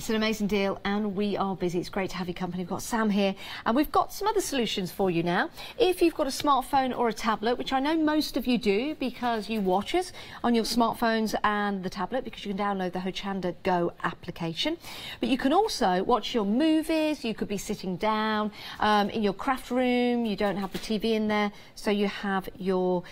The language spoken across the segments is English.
It's an amazing deal and we are busy. It's great to have your company. We've got Sam here and we've got some other solutions for you now. If you've got a smartphone or a tablet, which I know most of you do because you watch us on your smartphones and the tablet because you can download the Hochanda Go application. But you can also watch your movies. You could be sitting down in your craft room. You don't have the TV in there, so you have your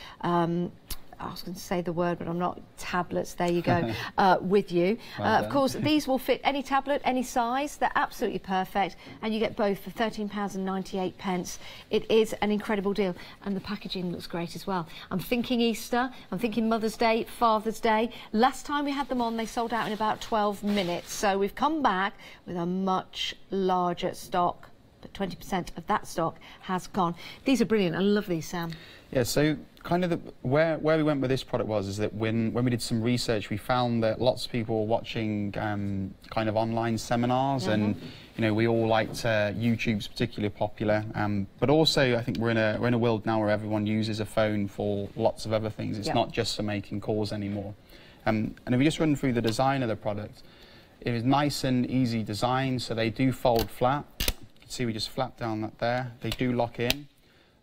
I was going to say the word, but I'm not. Tablets, there you go, with you. Of course, these will fit any tablet, any size. They're absolutely perfect, and you get both for £13.98. It is an incredible deal, and the packaging looks great as well. I'm thinking Easter, I'm thinking Mother's Day, Father's Day. Last time we had them on, they sold out in about 12 minutes, so we've come back with a much larger stock, but 20% of that stock has gone. These are brilliant. I love these, Sam. Yeah, so kind of where we went with this product is that when we did some research, we found that lots of people were watching kind of online seminars, and you know, we all liked YouTube's particularly popular, but also I think we're in a world now where everyone uses a phone for lots of other things. It's not just for making calls anymore. And if we just run through the design of the product, it is nice and easy design. So they do fold flat. You can see we just flap down that there. They do lock in,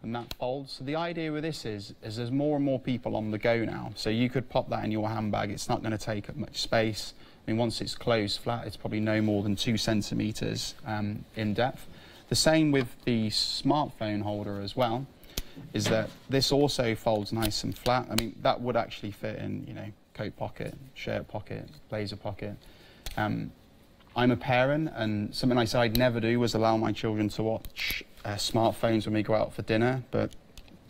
and that folds. So the idea with this is there's more and more people on the go now. So you could pop that in your handbag. It's not going to take up much space. I mean, once it's closed flat, it's probably no more than 2 centimetres in depth. The same with the smartphone holder as well, is that this also folds nice and flat. I mean, that would actually fit in, you know, coat pocket, shirt pocket, blazer pocket. I'm a parent, and something I said I'd never do was allow my children to watch smartphones when we go out for dinner, but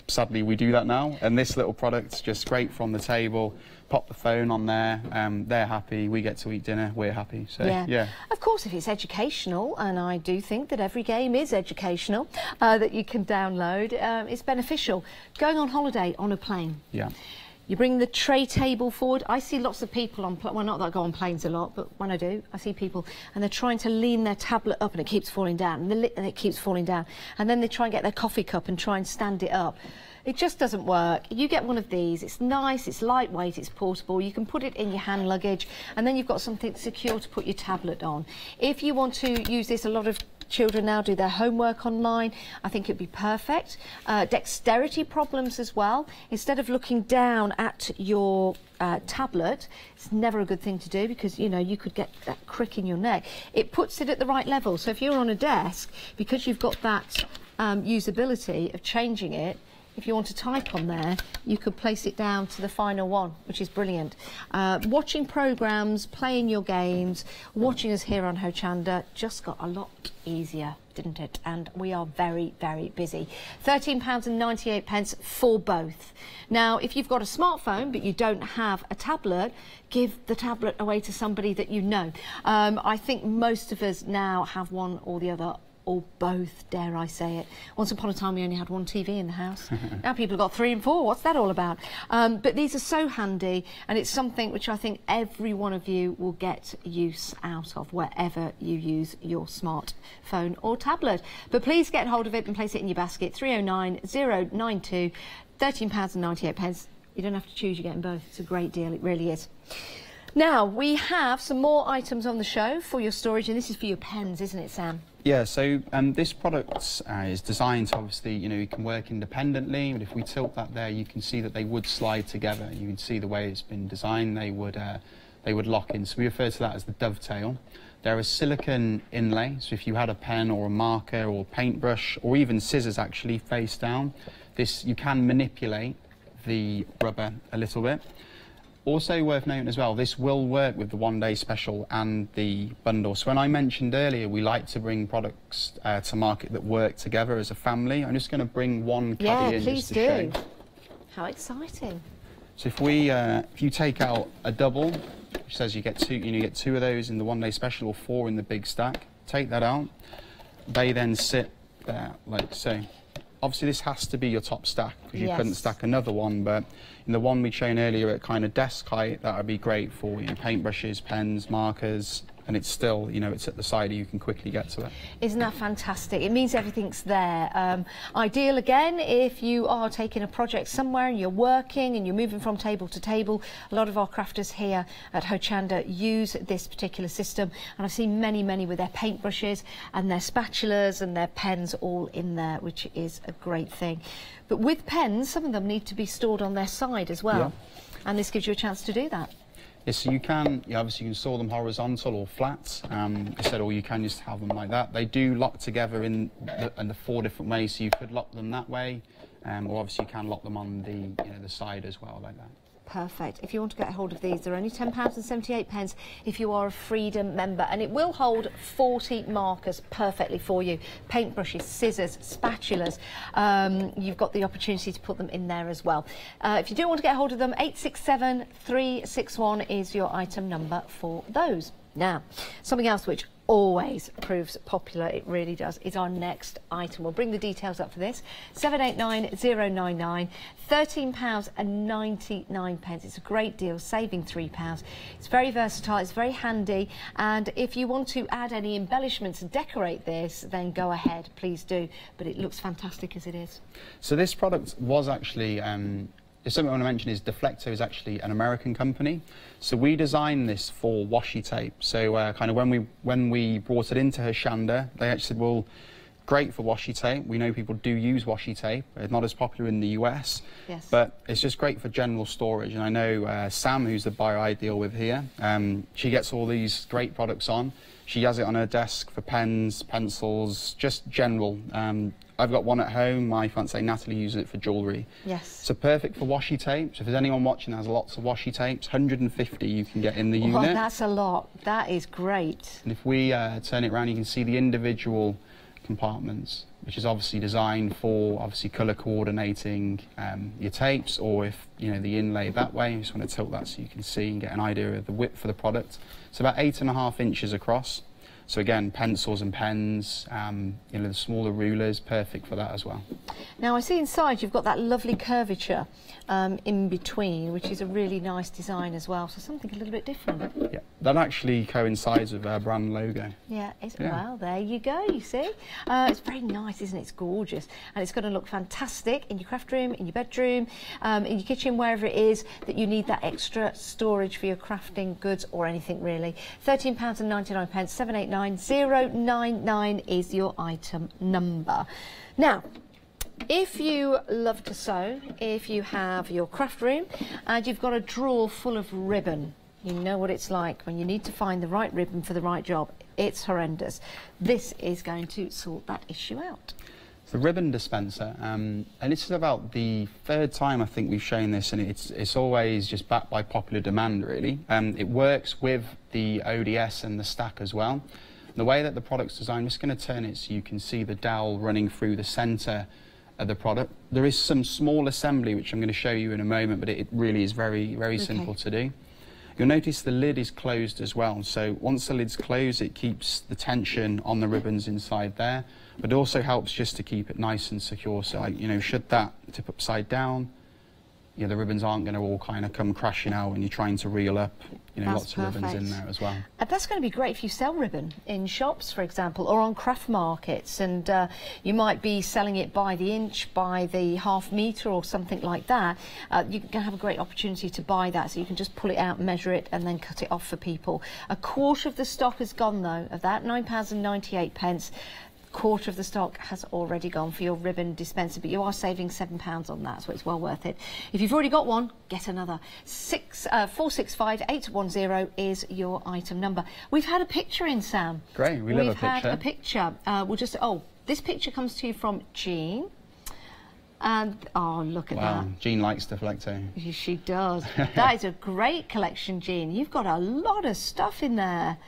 sadly we do that now, and this little product's just great from the table. Pop the phone on there, they're happy, we get to eat dinner, we're happy. So yeah. Of course, if it's educational, and I do think that every game is educational, that you can download, it's beneficial. Going on holiday on a plane. Yeah. You bring the tray table forward. I see lots of people on, well, not that I go on planes a lot, but when I do, I see people and they're trying to lean their tablet up and it keeps falling down, and it keeps falling down. And then they try and get their coffee cup and try and stand it up. It just doesn't work. You get one of these, it's nice, it's lightweight, it's portable, you can put it in your hand luggage, and then you've got something secure to put your tablet on. If you want to use this, a lot of children now do their homework online. I think it'd be perfect. Dexterity problems as well. Instead of looking down at your tablet, it's never a good thing to do because, you know, you could get that crick in your neck. It puts it at the right level. So if you're on a desk, because you've got that usability of changing it, if you want to type on there, you could place it down to the final one, which is brilliant. Watching programmes, playing your games, watching us here on Hochanda just got a lot easier, didn't it? And we are very, very busy. £13.98 for both. Now, if you've got a smartphone but you don't have a tablet, give the tablet away to somebody that you know. I think most of us now have one or the other, or both, dare I say it. Once upon a time we only had one TV in the house. Now people have got 3 and 4. What's that all about? But these are so handy, and it's something which I think every one of you will get use out of wherever you use your smartphone or tablet. But please get hold of it and place it in your basket. 309092, £13.98. You don't have to choose, you're getting both. It's a great deal, it really is. Now, we have some more items on the show for your storage, and this is for your pens, isn't it, Sam? Yeah, so this product is designed to, obviously, you know, you can work independently, but if we tilt that there, you can see that they would slide together. You can see the way it's been designed, they would lock in. So we refer to that as the dovetail. They're a silicone inlay, so if you had a pen or a marker or paintbrush, or even scissors actually face down, you can manipulate the rubber a little bit. Also worth noting as well, this will work with the one-day special and the bundle. So when I mentioned earlier, we like to bring products to market that work together as a family. I'm just going to bring one Caddy in just to show. How exciting! So if you take out a double, which says you get two of those in the one-day special or 4 in the big stack. Take that out. They then sit there like so. Obviously this has to be your top stack because you couldn't stack another one, but in the one we shown earlier at kind of desk height, that would be great for, you know, paintbrushes, pens, markers, and it's still, you know, it's at the side, you can quickly get to it. Isn't that fantastic? It means everything's there. Ideal again if you are taking a project somewhere and you're working and you're moving from table to table. A lot of our crafters here at Hochanda use this particular system, and I've seen many with their paintbrushes and their spatulas and their pens all in there, which is a great thing. But with pens, some of them need to be stored on their side as well, and this gives you a chance to do that. Yes, so you can, obviously you can store them horizontal or flat, or you can just have them like that. They do lock together in the 4 different ways, so you could lock them that way, or obviously you can lock them on the, the side as well, like that. Perfect. If you want to get hold of these, they're only £10.78 if you are a Freedom member, and it will hold 40 markers perfectly for you. Paintbrushes, scissors, spatulas. You've got the opportunity to put them in there as well. If you do want to get hold of them, 867 361 is your item number for those. Now, something else which always proves popular, it really does, is our next item. We'll bring the details up for this. 789099, £13.99. It's a great deal, saving £3. It's very versatile, it's very handy, and if you want to add any embellishments and decorate this, then go ahead, please do. But it looks fantastic as it is. So this product was actually something I want to mention is Deflecto is actually an American company. So we designed this for washi tape. So kind of when we brought it into Hochanda, they actually said, well, great for washi tape. We know people do use washi tape. It's not as popular in the US, but it's just great for general storage. And I know Sam, who's the buyer I deal with here, she gets all these great products on. She has it on her desk for pens, pencils, just general. I've got one at home. My fiancée Natalie uses it for jewellery. Yes. So perfect for washi tape. So if there's anyone watching that has lots of washi tapes, 150 you can get in the unit. Well, that's a lot. That is great. And if we turn it around, you can see the individual compartments, which is obviously designed for obviously colour coordinating your tapes, or if the inlay that way. I just want to tilt that so you can see and get an idea of the width for the product. It's about 8.5 inches across. So again, pencils and pens, the smaller rulers, perfect for that as well. Now I see inside you've got that lovely curvature in between, which is a really nice design as well. So something a little bit different. Yeah, that actually coincides with our brand logo. Yeah, well, there you go, you see. It's very nice, isn't it? It's gorgeous. And it's going to look fantastic in your craft room, in your bedroom, in your kitchen, wherever it is that you need that extra storage for your crafting goods or anything really. £13.99, 789099 is your item number. Now, if you love to sew, if you have your craft room and you've got a drawer full of ribbon, you know what it's like when you need to find the right ribbon for the right job. It's horrendous. This is going to sort that issue out. It's the ribbon dispenser, and this is about the 3rd time I think we've shown this, and it's always just backed by popular demand really. It works with the ODS and the stack as well. The way that the product's designed, I'm just going to turn it so you can see the dowel running through the centre of the product. There is some small assembly which I'm going to show you in a moment, but it really is very simple to do. You'll notice the lid is closed as well, so once the lid's closed it keeps the tension on the ribbons inside there, but it also helps just to keep it nice and secure. So should that tip upside down, the ribbons aren't going to all kind of come crashing out when you're trying to reel up, lots of ribbons in there as well. That's going to be great if you sell ribbon in shops, for example, or on craft markets, and you might be selling it by the inch, by the half metre or something like that. You can have a great opportunity to buy that, so you can just pull it out, measure it, and then cut it off for people. A quarter of the stock has gone though, of that, £9.98. Quarter of the stock has already gone for your ribbon dispenser, but you are saving £7 on that, so it's well worth it. If you've already got one, get another. 465810 is your item number. We've had a picture in, Sam. Great, we love a picture. We've had a picture. This picture comes to you from Jean. And oh, look at that. Jean likes Deflecto. She does. That is a great collection, Jean. You've got a lot of stuff in there.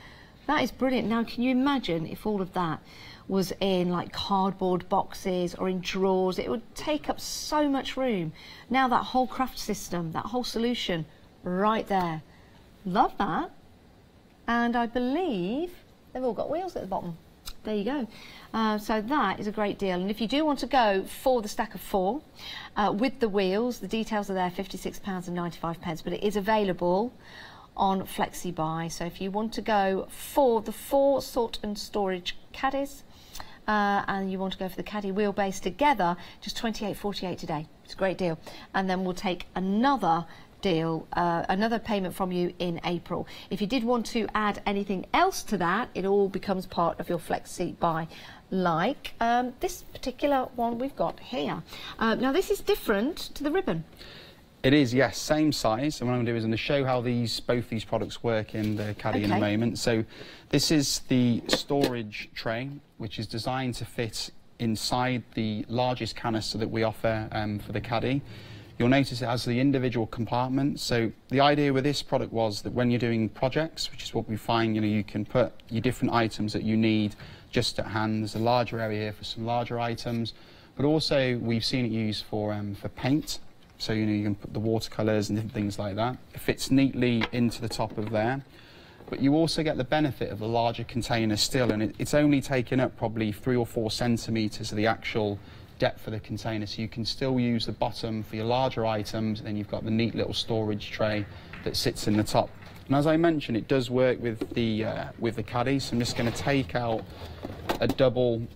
That is brilliant. Now, can you imagine if all of that was in like cardboard boxes or in drawers? It would take up so much room. Now that whole craft system, that whole solution right there. Love that. And I believe they've all got wheels at the bottom. There you go. So that is a great deal. And if you do want to go for the stack of 4 with the wheels, the details are there, £56.95, but it is available on Flexi Buy. So if you want to go for the 4 sort and storage caddies, and you want to go for the caddy wheelbase together, just $28.48 today. It's a great deal. And then we'll take another deal, another payment from you in April. If you did want to add anything else to that, it all becomes part of your Flexi Buy, like this particular one we've got here. Now this is different to the ribbon. It is, yes, same size. And what I'm going to do is I'm going to show how both these products work in the caddy in a moment. So this is the storage tray, which is designed to fit inside the largest canister that we offer for the caddy. You'll notice it has the individual compartments. So the idea with this product was that when you're doing projects, which is what we find, you know, you can put your different items that you need just at hand. There's a larger area here for some larger items, but also we've seen it used for paint. So, you know, you can put the watercolours and different things like that. It fits neatly into the top of there. But you also get the benefit of a larger container still, and it's only taken up probably 3 or 4 centimetres of the actual depth of the container. So you can still use the bottom for your larger items, and then you've got the neat little storage tray that sits in the top. And as I mentioned, it does work with the caddy. So I'm just going to take out a double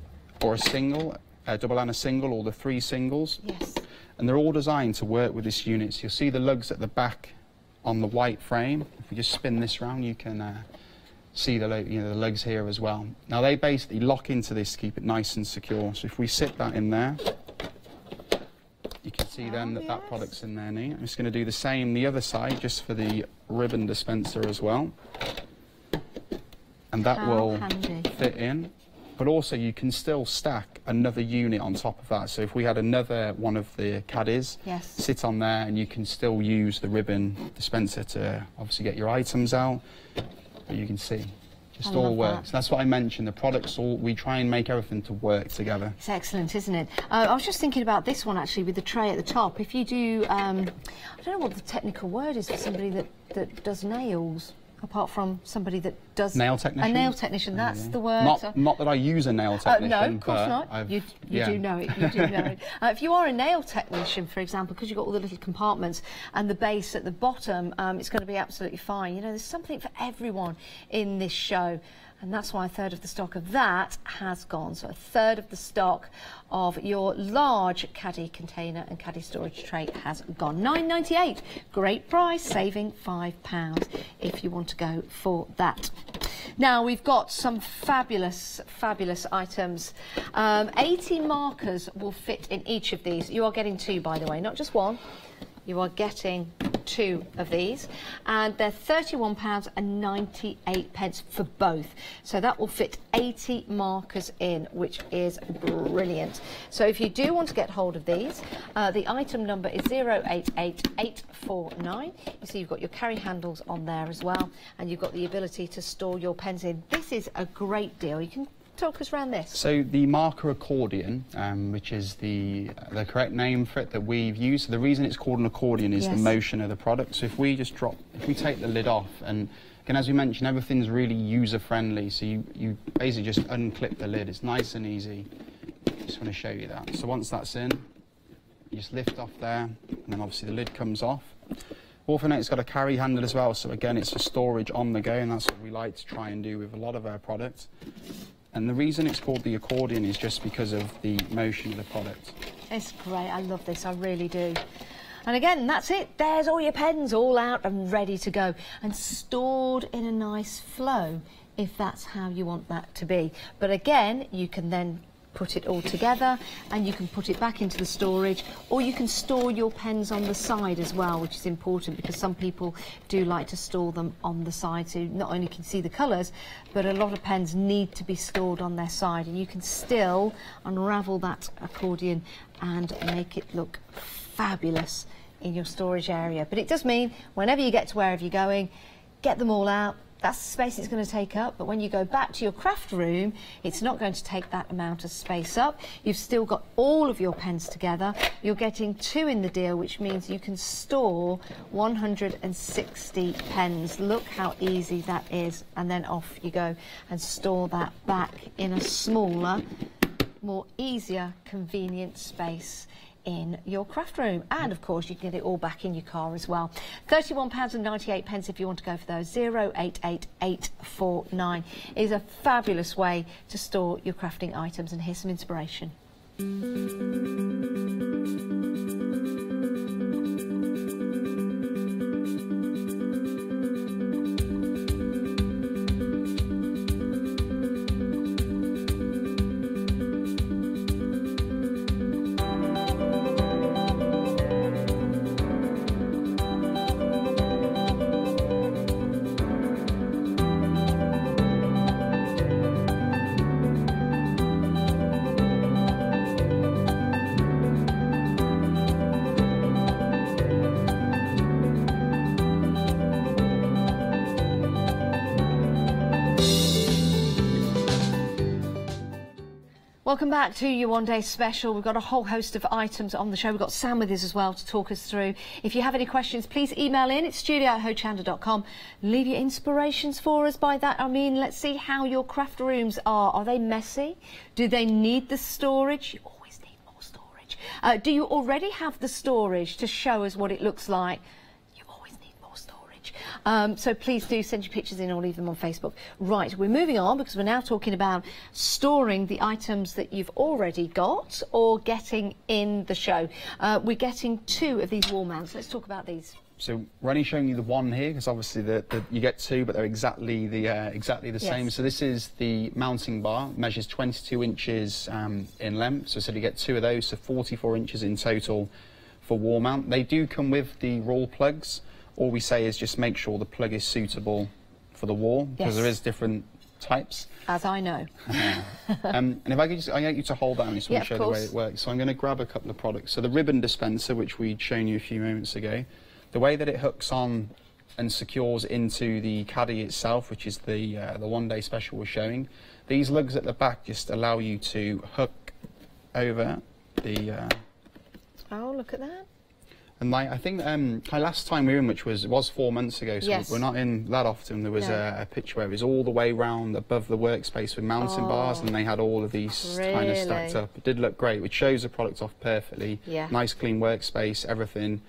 or a single, a double and a single, or the 3 singles. Yes. And they're all designed to work with this unit. So you'll see the lugs at the back on the white frame. If we just spin this round, you can see the lugs here as well. Now they basically lock into this to keep it nice and secure. So if we sit that in there, you can see then that that product's in there neat. I'm just going to do the same the other side, just for the ribbon dispenser as well. And that will fit in. But also you can still stack another unit on top of that. So if we had another one of the caddies, sit on there, and you can still use the ribbon dispenser to obviously get your items out. But you can see, just all works. That's what I mentioned, the products, we try and make everything to work together. It's excellent, isn't it? I was just thinking about this one actually, with the tray at the top. If you do, I don't know what the technical word is for somebody that does nails. Apart from somebody that does... Nail technician? A nail technician, that's the word. Not that I use a nail technician. No, of course not. You do know it, you do know it. If you are a nail technician, for example, because you've got all the little compartments and the base at the bottom, it's going to be absolutely fine. You know, there's something for everyone in this show. And that's why 1/3 of the stock of that has gone. So 1/3 of the stock of your large caddy container and caddy storage tray has gone. $9.98, great price, saving £5 if you want to go for that. Now we've got some fabulous, fabulous items. 80 markers will fit in each of these. You are getting 2, by the way, not just 1. You are getting 2 of these, and they're £31.98 for both. So that will fit 80 markers in, which is brilliant. So if you do want to get hold of these, the item number is 088849. You see you've got your carry handles on there as well, and you've got the ability to store your pens in. This is a great deal. You can talk us around this. So the marker accordion, which is the correct name for it that we've used. So the reason it's called an accordion is the motion of the product. So if we just take the lid off, and again, as we mentioned, everything's really user friendly. So you basically just unclip the lid. It's nice and easy. Just want to show you that. So once that's in, you just lift off there, and then obviously the lid comes off. Also note it's got a carry handle as well. So again, it's for storage on the go, and that's what we like to try and do with a lot of our products. And the reason it's called the accordion is just because of the motion of the product. It's great. I love this. I really do. And again, that's it. There's all your pens all out and ready to go, and stored in a nice flow if that's how you want that to be. But again, you can then put it all together and you can put it back into the storage, or you can store your pens on the side as well, which is important because some people do like to store them on the side, so not only can you see the colours, but a lot of pens need to be stored on their side, and you can still unravel that accordion and make it look fabulous in your storage area. But it does mean whenever you get to wherever you're going, get them all out. That's the space it's going to take up, but when you go back to your craft room, it's not going to take that amount of space up. You've still got all of your pens together. You're getting 2 in the deal, which means you can store 160 pens. Look how easy that is. And then off you go and store that back in a smaller, more easier, convenient space in your craft room. And of course you can get it all back in your car as well. £31.98 if you want to go for those. 088849 is a fabulous way to store your crafting items, and here's some inspiration. Welcome back to your one day special. We've got a whole host of items on the show. We've got Sam with us as well to talk us through. If you have any questions, please email in. It's studio@hochanda.com. Leave your inspirations for us. By that I mean, let's see how your craft rooms are. Are they messy? Do they need the storage? You always need more storage. Do you already have the storage to show us what it looks like? So please do send your pictures in or leave them on Facebook. Right, we're moving on because we're now talking about storing the items that you've already got or getting in the show. We're getting 2 of these wall mounts. Let's talk about these. So we're only showing you the one here because obviously you get 2, but they're exactly the same. So this is the mounting bar, measures 22 inches in length. So you get 2 of those, so 44 inches in total for wall mount. They do come with the roll plugs. All we say is just make sure the plug is suitable for the wall, because there is different types. As I know. And if I could I get you to hold that, I just want to show the way it works. So I'm going to grab a couple of products. So the ribbon dispenser, which we'd shown you a few moments ago, the way that it hooks on and secures into the Caddy itself, which is the one day special we're showing, these lugs at the back just allow you to hook over the... Oh, look at that. And like, I think last time we were in, which was 4 months ago, so we're not in that often, there was a picture where it was all the way round above the workspace with mounting bars, and they had all of these kind of stacked up. It did look great, which shows the product off perfectly. Nice clean workspace, everything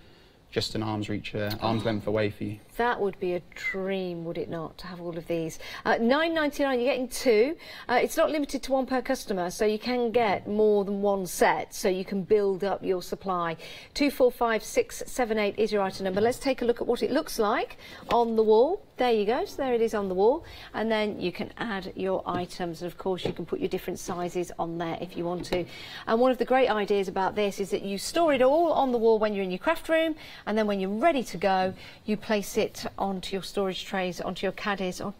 just an arm's length away for you. That would be a dream, would it not, to have all of these? £9.99, you're getting 2. It's not limited to 1 per customer, so you can get more than 1 set, so you can build up your supply. 245678 is your item number. Let's take a look at what it looks like on the wall. There you go, so there it is on the wall, and then you can add your items, and of course you can put your different sizes on there if you want to. And one of the great ideas about this is that you store it all on the wall when you're in your craft room, and then when you're ready to go, you place it onto your storage trays, onto your caddies, onto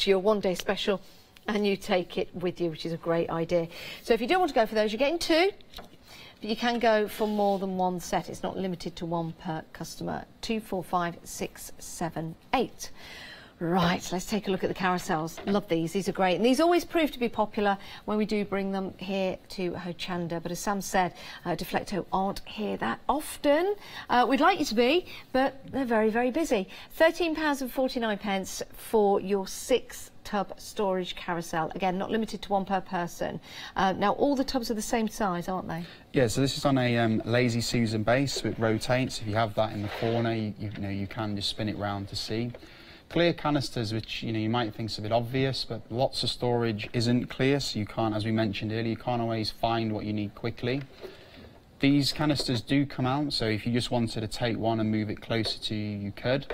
your one day special, and you take it with you, which is a great idea. So if you don't want to go for those, you're getting 2. But you can go for more than 1 set. It's not limited to 1 per customer. 245678. Right, let's take a look at the carousels. Love these. These are great. And these always prove to be popular when we do bring them here to Hochanda. But as Sam said, Deflecto aren't here that often. We'd like you to be, but they're very, very busy. £13.49 for your 6 tub storage carousel. Again, not limited to 1 per person. Now, all the tubs are the same size, aren't they? Yeah, so this is on a Lazy Susan base, so it rotates. If you have that in the corner, you can just spin it round to see. Clear canisters, which you might think is a bit obvious, but lots of storage isn't clear, so you can't, as we mentioned earlier, you can't always find what you need quickly. These canisters do come out, so if you just wanted to take one and move it closer to you, you could.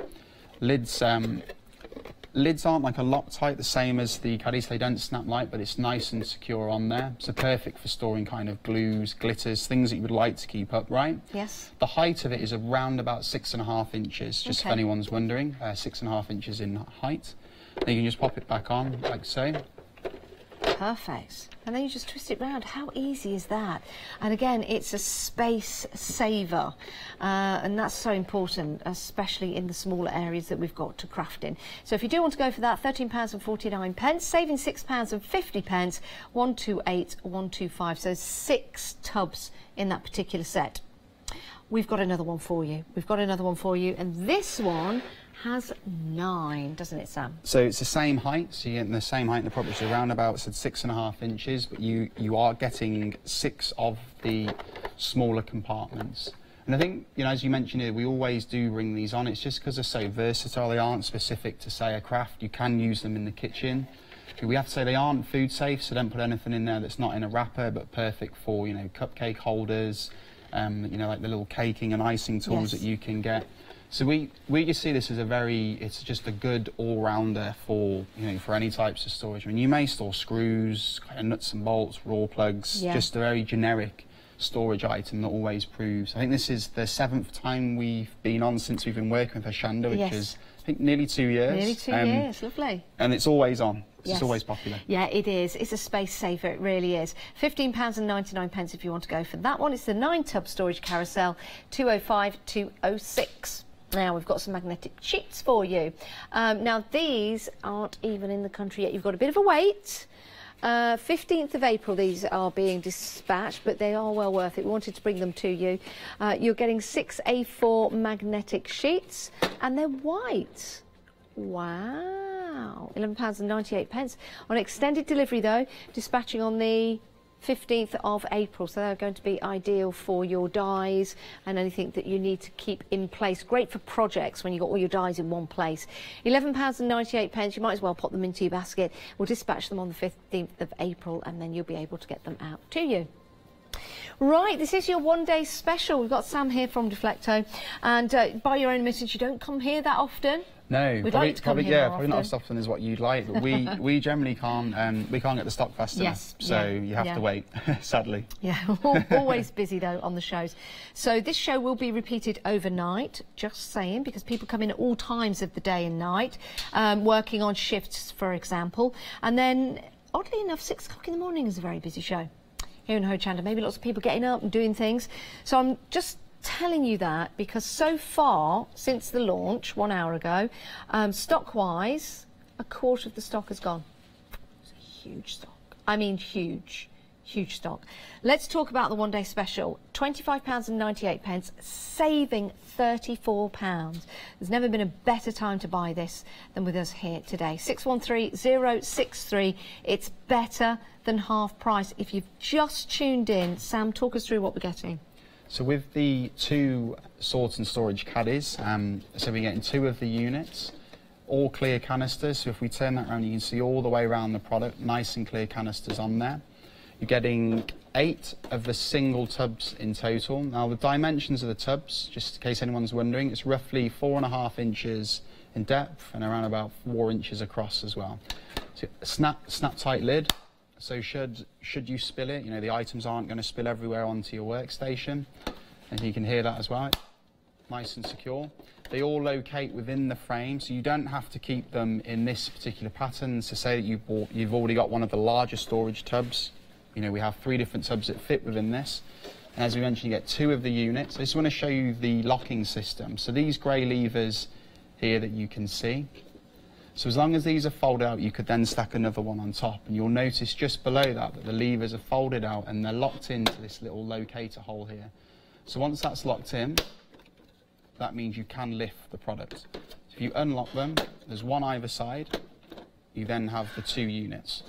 Lids aren't like a Loctite, the same as the Caddies. They don't snap light, but it's nice and secure on there. So perfect for storing kind of glues, glitters, things that you would like to keep upright. Yes. The height of it is around about 6.5 inches, just if anyone's wondering. 6.5 inches in height. Then you can just pop it back on, like so. Perfect. And then you just twist it round. How easy is that? And again, it's a space saver, and that's so important, especially in the smaller areas that we've got to craft in. So if you do want to go for that, £13.49, saving £6.50, 128, 125. So 6 tubs in that particular set. we've got another one for you. We've got another one for you, and this one has 9, doesn't it, Sam? So it's the same height, so you're getting the same height in the product, so around about 6.5 inches, but you are getting 6 of the smaller compartments. And I think, you know, as you mentioned here, we always do bring these on. It's just because they're so versatile. They aren't specific to, say, a craft. You can use them in the kitchen. We have to say they aren't food safe, so don't put anything in there that's not in a wrapper, but perfect for, you know, cupcake holders, you know, like the little caking and icing tools that you can get. So we just see this as it's just a good all-rounder for, you know, for any types of storage. I mean, you may store screws, kind of nuts and bolts, raw plugs, just a very generic storage item that always proves. I think this is the 7th time we've been on since we've been working with Hochanda, which is, I think, nearly 2 years. Nearly 2 years, lovely. And it's always on. It's always popular. Yeah, it is. It's a space saver, it really is. £15.99 if you want to go for that one. It's the 9-tub storage carousel, 205-206. Now, we've got some magnetic sheets for you. Now, these aren't even in the country yet. You've got a bit of a wait. 15th of April these are being dispatched, but they are well worth it. We wanted to bring them to you. You're getting 6 A4 magnetic sheets, and they're white. Wow, £11.98. On extended delivery though, dispatching on the 15th of April, so they're going to be ideal for your dies and anything that you need to keep in place. Great for projects when you've got all your dies in one place. £11.98, you might as well pop them into your basket. We'll dispatch them on the 15th of April and then you'll be able to get them out to you. Right, this is your one-day special. We've got Sam here from Deflecto, and by your own admittance, you don't come here that often. No, We'd like to come here probably not as often as what you'd like, but we generally can't get the stock fast enough, so you have to wait, sadly. Yeah, always busy though on the shows. So this show will be repeated overnight, just saying, because people come in at all times of the day and night, working on shifts, for example, and then oddly enough, 6 o'clock in the morning is a very busy show here in Hochanda. Maybe lots of people getting up and doing things. So I'm just telling you that because so far, since the launch 1 hour ago, stock-wise, a quarter of the stock has gone. It's a huge stock. I mean huge, huge stock. Let's talk about the one-day special. £25.98, saving £34. There's never been a better time to buy this than with us here today. 613063. It's better than half price. If you've just tuned in, Sam, talk us through what we're getting. So with the 2 sort and storage caddies, so we're getting 2 of the units, all clear canisters. So if we turn that around, you can see all the way around the product, nice and clear canisters on there. You're getting 8 of the single tubs in total. Now the dimensions of the tubs, just in case anyone's wondering, it's roughly 4.5 inches in depth and around about 4 inches across as well. So snap tight lid. So should you spill it, you know, the items aren't going to spill everywhere onto your workstation. And you can hear that as well. Nice and secure. They all locate within the frame, so you don't have to keep them in this particular pattern. So say that you've already got one of the larger storage tubs. You know, we have 3 different tubs that fit within this. And as we mentioned, you get 2 of the units. I just want to show you the locking system. So these grey levers here that you can see. So as long as these are folded out, you could then stack another one on top, and you'll notice just below that the levers are folded out and they're locked into this little locator hole here. So once that's locked in, that means you can lift the product. So if you unlock them, there's one either side, you then have the 2 units.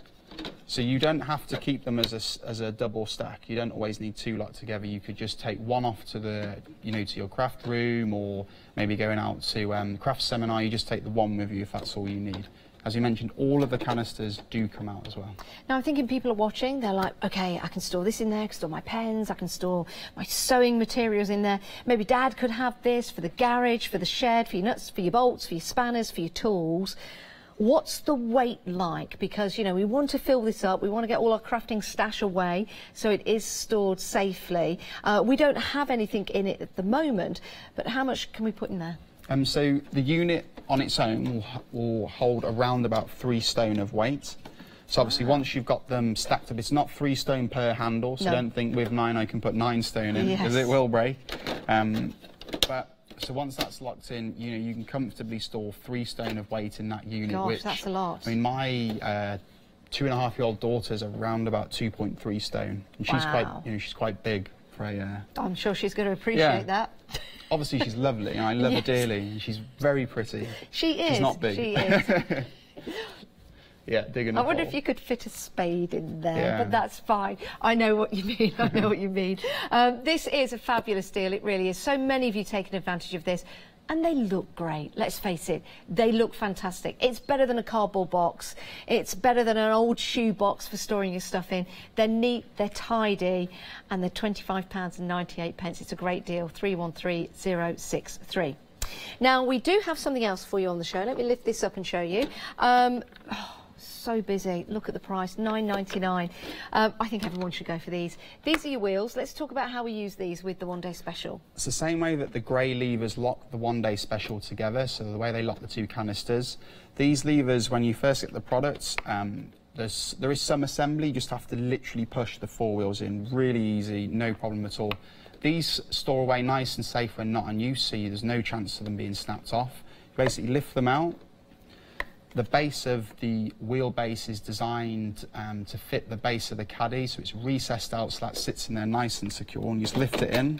So you don't have to keep them as a double stack. You don't always need 2 locked together. You could just take one off to the, you know, to your craft room, or maybe going out to craft seminar. You just take the one with you if that's all you need. As you mentioned, all of the canisters do come out as well. Now I'm thinking people are watching, they're like, okay, I can store this in there, I can store my pens, I can store my sewing materials in there. Maybe Dad could have this for the garage, for the shed, for your nuts, for your bolts, for your spanners, for your tools. What's the weight like? Because, you know, we want to fill this up. We want to get all our crafting stash away so it is stored safely. We don't have anything in it at the moment, but how much can we put in there? So the unit on its own will hold around about 3 stone of weight. So obviously once you've got them stacked up, it's not 3 stone per handle, so don't think with 9 I can put 9 stone in, because it will break. So once that's locked in, you know, you can comfortably store 3 stone of weight in that unit. Gosh, that's a lot. I mean, my 2.5-year-old daughter's around about 2.3 stone, and she's quite, you know, she's quite big for a... I'm sure she's going to appreciate that. Obviously, she's lovely, and I love her dearly, and she's very pretty. She is. She's not big. She is. Yeah, digging a I wonder hole. if you could fit a spade in there, but that's fine. I know what you mean. I know what you mean. This is a fabulous deal. It really is. So many of you taking advantage of this. And they look great, let's face it. They look fantastic. It's better than a cardboard box. It's better than an old shoe box for storing your stuff in. They're neat, they're tidy, and they're £25.98. It's a great deal, 313063. Now, we do have something else for you on the show. Let me lift this up and show you. So busy. Look at the price, £9.99. I think everyone should go for these. These are your wheels. Let's talk about how we use these with the one-day special. It's the same way that the grey levers lock the one-day special together, so the way they lock the two canisters. These levers, when you first get the products, there is some assembly. You just have to literally push the four wheels in. Really easy, no problem at all. These store away nice and safe when not in use, so there's no chance of them being snapped off. You basically lift them out. The base of the wheelbase is designed to fit the base of the Caddy, so it's recessed out so that sits in there nice and secure, and you just lift it in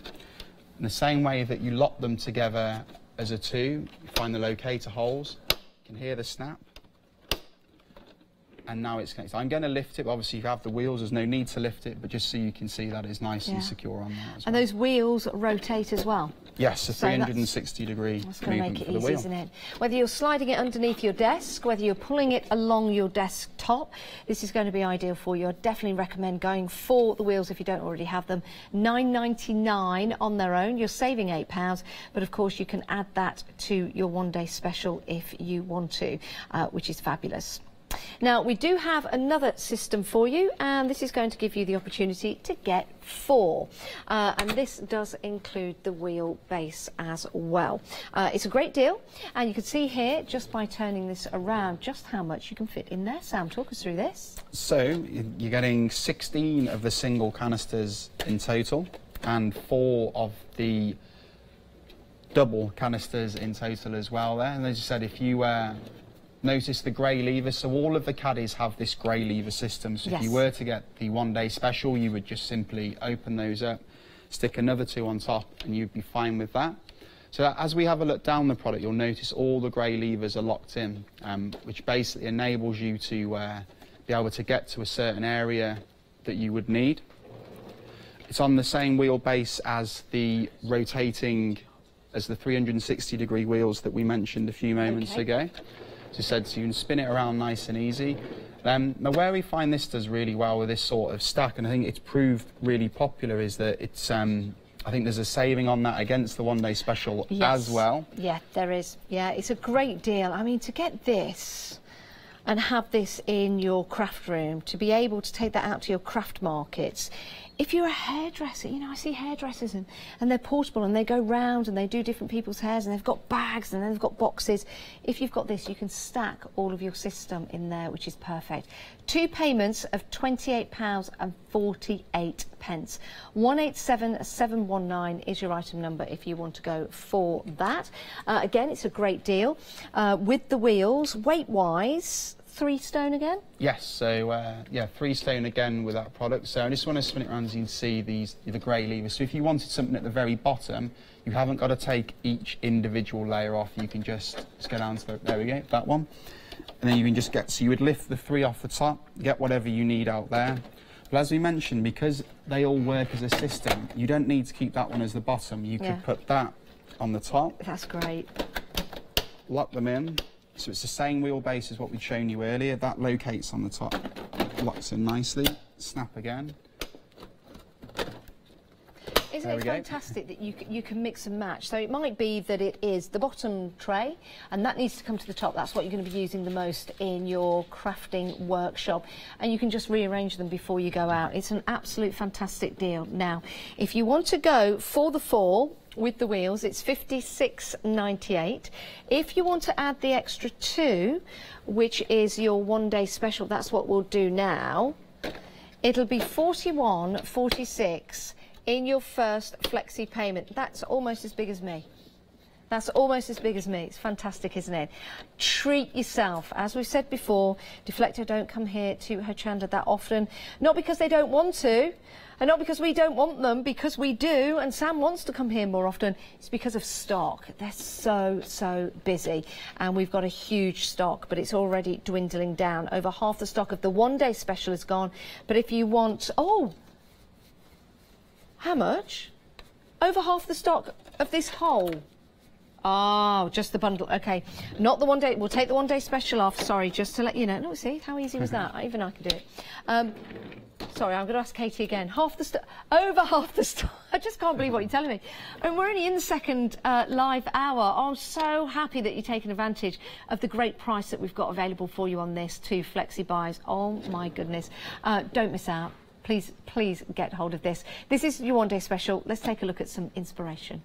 the same way that you lock them together as a two. You find the locator holes, you can hear the snap, and now it's connected. I'm going to lift it, but obviously if you have the wheels there's no need to lift it, but just so you can see that it's nice and secure on there as well. And those wheels rotate as well? Yes, a 360-degree That's going to make it for the easy, wheel. isn't it? Whether you're sliding it underneath your desk, whether you're pulling it along your desktop, this is going to be ideal for you. I definitely recommend going for the wheels if you don't already have them. £9.99 on their own. You're saving £8, but of course you can add that to your one-day special if you want to, which is fabulous. Now, we do have another system for you, and this is going to give you the opportunity to get 4. And this does include the wheel base as well. It's a great deal, and you can see here, just by turning this around, just how much you can fit in there. Sam, talk us through this. So, you're getting 16 of the single canisters in total, and 4 of the double canisters in total as well there. And as you said, if you notice the grey lever, so all of the Caddies have this grey lever system, so if you were to get the one-day special you would just simply open those up, stick another 2 on top, and you'd be fine with that. So as we have a look down the product, you'll notice all the grey levers are locked in, which basically enables you to be able to get to a certain area that you would need. It's on the same wheelbase as the rotating, as the 360-degree wheels that we mentioned a few moments ago. So you can spin it around nice and easy. Now where we find this does really well with this sort of stack, and I think it's proved really popular, is that it's I think there's a saving on that against the one-day special as well. Yeah, there is. Yeah, it's a great deal. I mean, to get this and have this in your craft room, to be able to take that out to your craft markets. If you're a hairdresser, you know, I see hairdressers and they're portable and they go round and they do different people's hairs and they've got bags and then they've got boxes. If you've got this, you can stack all of your system in there, which is perfect. 2 payments of £28.48. 187719 is your item number if you want to go for that. Again, it's a great deal. With the wheels, weight-wise, 3 stone again? Yes, so yeah, 3 stone again with that product. So I just want to spin it around so you can see the grey levers. So if you wanted something at the very bottom, you haven't got to take each individual layer off. You can just go down to there we go, that one. And then you can just get, so you would lift the 3 off the top, get whatever you need out there. But as we mentioned, because they all work as a system, you don't need to keep that one as the bottom. You could put that on the top. That's great. Lock them in. So it's the same wheelbase as what we'd shown you earlier. That locates on the top, locks in nicely. Snap again. Isn't it fantastic that you can mix and match? So it might be that it is the bottom tray and that needs to come to the top. That's what you're going to be using the most in your crafting workshop, and you can just rearrange them before you go out. It's an absolute fantastic deal. Now, if you want to go for the 4 with the wheels, it's £56.98. If you want to add the extra 2, which is your one-day special, that's what we'll do now. It'll be £41.46 in your first flexi payment. That's almost as big as me. That's almost as big as me. It's fantastic, isn't it? Treat yourself. As we've said before, Deflector don't come here to Hochanda that often. Not because they don't want to, and not because we don't want them, because we do, and Sam wants to come here more often. It's because of stock. They're so busy, and we've got a huge stock, but it's already dwindling down. Over half the stock of the one-day special is gone. But if you want... Oh! How much? Over half the stock of this whole... Oh, just the bundle. Okay, not the one day. We'll take the one day special off. Sorry, just to let you know. No, see, how easy was that? Even I could do it. Sorry, I'm going to ask Katie again. Over half the stock. I just can't believe what you're telling me. And we're only in the second live hour. I'm so happy that you're taking advantage of the great price that we've got available for you on this. 2 flexi buys. Oh my goodness. Don't miss out. Please get hold of this. This is your one day special. Let's take a look at some inspiration.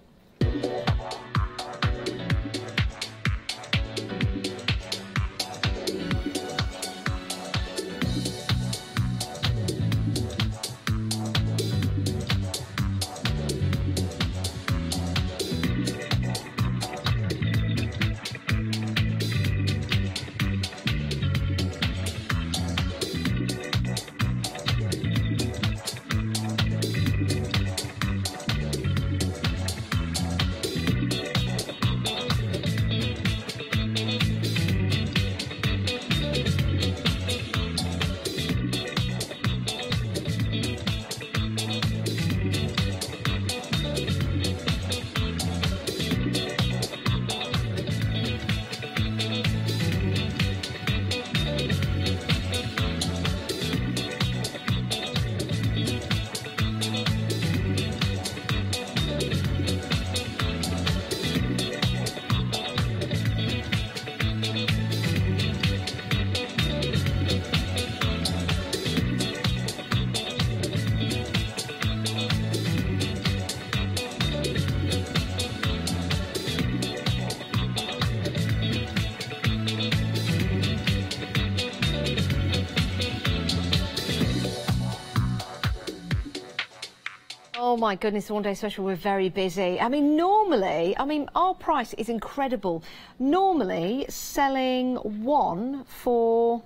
Oh my goodness, one day special, we're very busy. I mean, normally, our price is incredible. Normally, selling one for...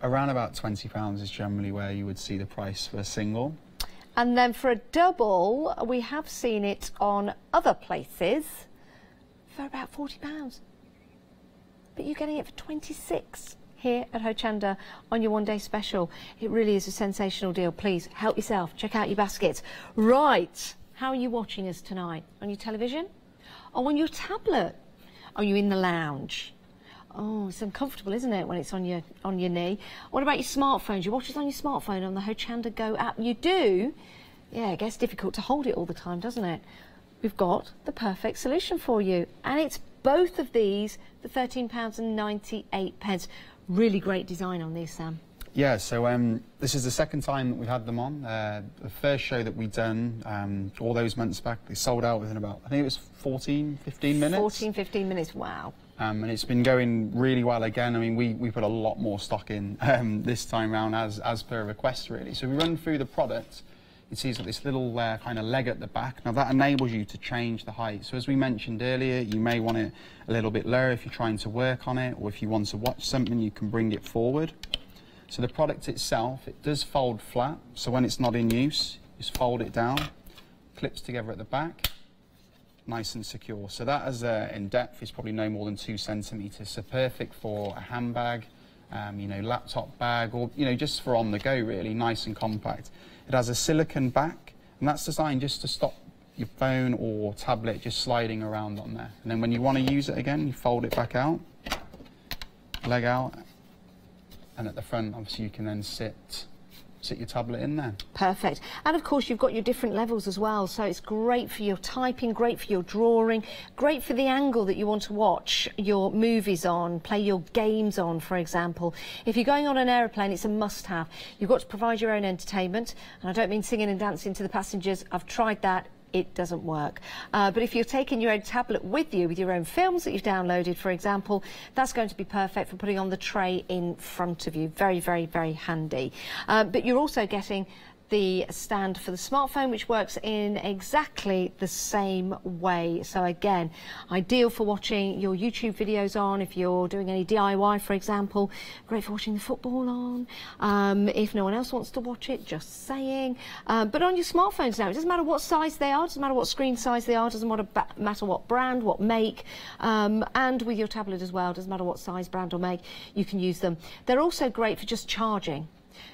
Around about £20 is generally where you would see the price for a single. And then for a double, we have seen it on other places for about £40. But you're getting it for 26 here at Hochanda on your one day special. It really is a sensational deal. Please help yourself. Check out your baskets. Right. How are you watching us tonight? On your television? Or on your tablet? Are you in the lounge? Oh, it's uncomfortable, isn't it, when it's on your knee? What about your smartphones? You watch us on your smartphone on the Hochanda Go app. You do? Yeah, it gets difficult to hold it all the time, doesn't it? We've got the perfect solution for you. And it's both of these for £13.98. Really great design on these, Sam. Yeah, so this is the second time that we've had them on. The first show that we'd done all those months back, they sold out within about, I think it was 14, 15 minutes. 14, 15 minutes, wow. And it's been going really well again. I mean, we put a lot more stock in this time round as per request, really. So we run through the product. You see this little kind of leg at the back. Now that enables you to change the height. So as we mentioned earlier, you may want it a little bit lower if you're trying to work on it, or if you want to watch something, you can bring it forward. So the product itself, it does fold flat. So when it's not in use, just fold it down, clips together at the back, nice and secure. So that as in depth is probably no more than 2 centimeters. So perfect for a handbag, you know, laptop bag, or, you know, just for on the go, really, nice and compact. It has a silicone back, and that's designed just to stop your phone or tablet just sliding around on there. And then when you want to use it again, you fold it back out, leg out, and at the front, obviously, you can then sit your tablet in there. Perfect. And of course, you've got your different levels as well, so it's great for your typing, great for your drawing, great for the angle that you want to watch your movies on, play your games on, for example. If you're going on an aeroplane, it's a must-have. You've got to provide your own entertainment, and I don't mean singing and dancing to the passengers. I've tried that. It doesn't work. But if you're taking your own tablet with you, with your own films that you've downloaded, for example, that's going to be perfect for putting on the tray in front of you. Very, very, very handy. But you're also getting the stand for the smartphone, which works in exactly the same way. So again, ideal for watching your YouTube videos on, if you're doing any DIY, for example. Great for watching the football on. If no one else wants to watch it, just saying. But on your smartphones now, it doesn't matter what size they are, doesn't matter what screen size they are, doesn't matter what brand, what make, and with your tablet as well, doesn't matter what size, brand or make, you can use them. They're also great for just charging.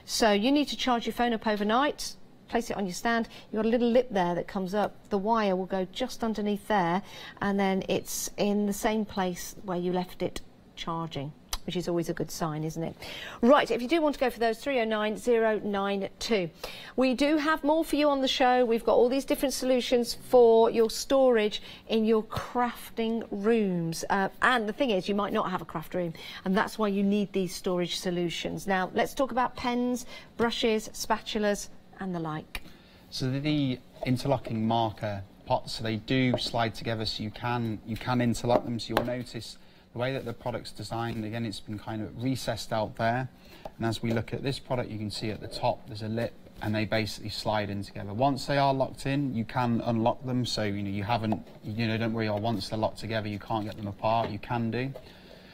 So you need to charge your phone up overnight, place it on your stand. You've got a little lip there that comes up. The wire will go just underneath there, and then it's in the same place where you left it charging, which is always a good sign, isn't it? Right, if you do want to go for those, 309092. We do have more for you on the show. We've got all these different solutions for your storage in your crafting rooms. And the thing is, you might not have a craft room, and that's why you need these storage solutions. Now, let's talk about pens, brushes, spatulas, and the like. So the interlocking marker pots, so they do slide together, so you can interlock them. So you'll notice the way that the product's designed, again, it's been kind of recessed out there. And as we look at this product, you can see at the top there's a lip, and they basically slide in together. Once they are locked in, you can unlock them. So, don't worry, once they're locked together, you can't get them apart. You can do.